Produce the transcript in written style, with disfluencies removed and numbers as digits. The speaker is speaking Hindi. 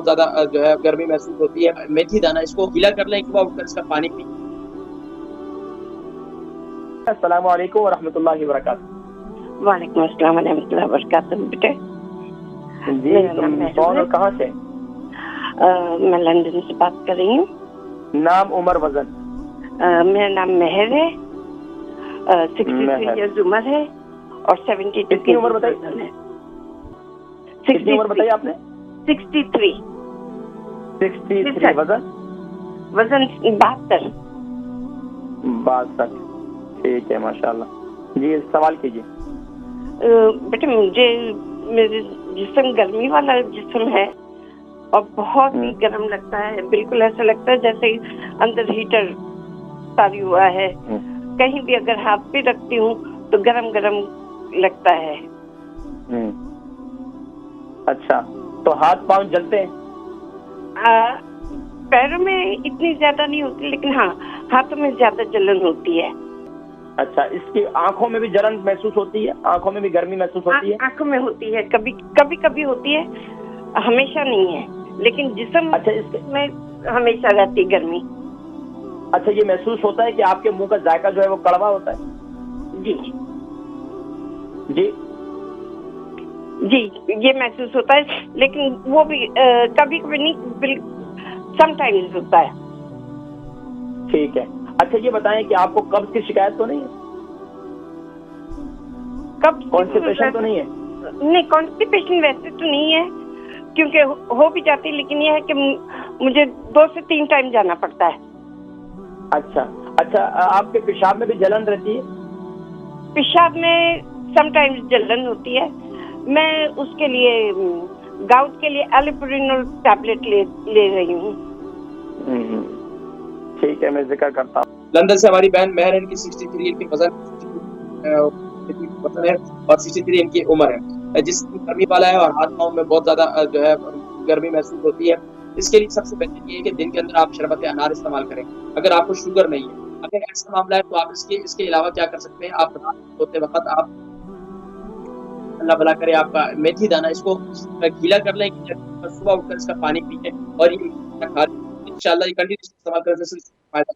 ज्यादा जो है गर्मी महसूस होती है। मेथी दाना इसको गीला कर लें, सुबह उठकर इसका पानी पी। अस्सलाम वालेकुम व रहमतुल्लाहि व बरकातहू। वालेकुम अस्सलाम व रहमतुल्लाहि व बरकातहू। बेटे जी, तुम कौन और कहाँ से? मैं लंदन से बात कर रही हूँ। नाम, उम्र, वजन? मेरा नाम मेहर है, 63 इयर्स उम्र है और 72 कितनी उम्र बताई? कितनी उम्र बताई आपने? 63। 63। वजन? वजन 72। ठीक है, माशाल्लाह। जी, सवाल कीजिए। बेटे मुझे मेरे जिस्म गर्मी वाला जिस्म है और बहुत ही गर्म लगता है। बिल्कुल ऐसा लगता है जैसे अंदर हीटर तारी हुआ है। कहीं भी अगर हाथ पे रखती हूँ तो गरम गरम लगता है। अच्छा, तो हाथ पांव जलते हैं? पैरों में इतनी ज्यादा नहीं होती, लेकिन हाँ हाथों में ज्यादा जलन होती है। अच्छा, इसकी आंखों में भी जलन महसूस होती है? आंखों में भी गर्मी महसूस होती है? आंखों में होती है, कभी कभी कभी होती है, हमेशा नहीं है, लेकिन जिस्म अच्छा, इसके में हमेशा रहती गर्मी। अच्छा, ये महसूस होता है कि आपके मुंह का जायका जो है वो कड़वा होता है? जी जी जी, ये महसूस होता है, लेकिन वो भी कभी कभी नहीं, समटाइम्स होता है। ठीक है। अच्छा, ये बताएं कि आपको कब्ज की शिकायत तो नहीं है? कॉन्स्टिपेशन तो नहीं है? नहीं, कॉन्स्टिपेशन वैसे तो नहीं है, क्योंकि हो भी जाती है, लेकिन यह है कि मुझे 2 से 3 टाइम जाना पड़ता है। अच्छा, आपके पेशाब में भी जलन रहती है? पेशाब में समटाइम्स जलन होती है। मैं उसके लिए गाउट के लिए एलिपुरिनोल टैबलेट ले रही हूँ। ठीक है, मैं जिक्र करता हूँ। लंदन से हमारी बहन मेहर, इनकी 63 इनकी वजन है और 63 इनकी उम्र है। जिसकी गर्मी वाला है और हाथ पाँव में बहुत ज्यादा जो है गर्मी महसूस होती है। इसके लिए सबसे बेहतर ये है कि दिन के अंदर आप शरबत अनार इस्तेमाल करें। अगर आपको शुगर नहीं है, अगर ऐसा मामला है तो आप इसके अलावा क्या कर सकते हैं, आप रात सोते वक्त आप अल्लाह भला करे आपका मेथी दाना इसको गीला कर लें, सुबह उठकर इसका पानी पीएं और ये इंशाल्लाह ये कंटिन्यू इस्तेमाल करने से फायदा।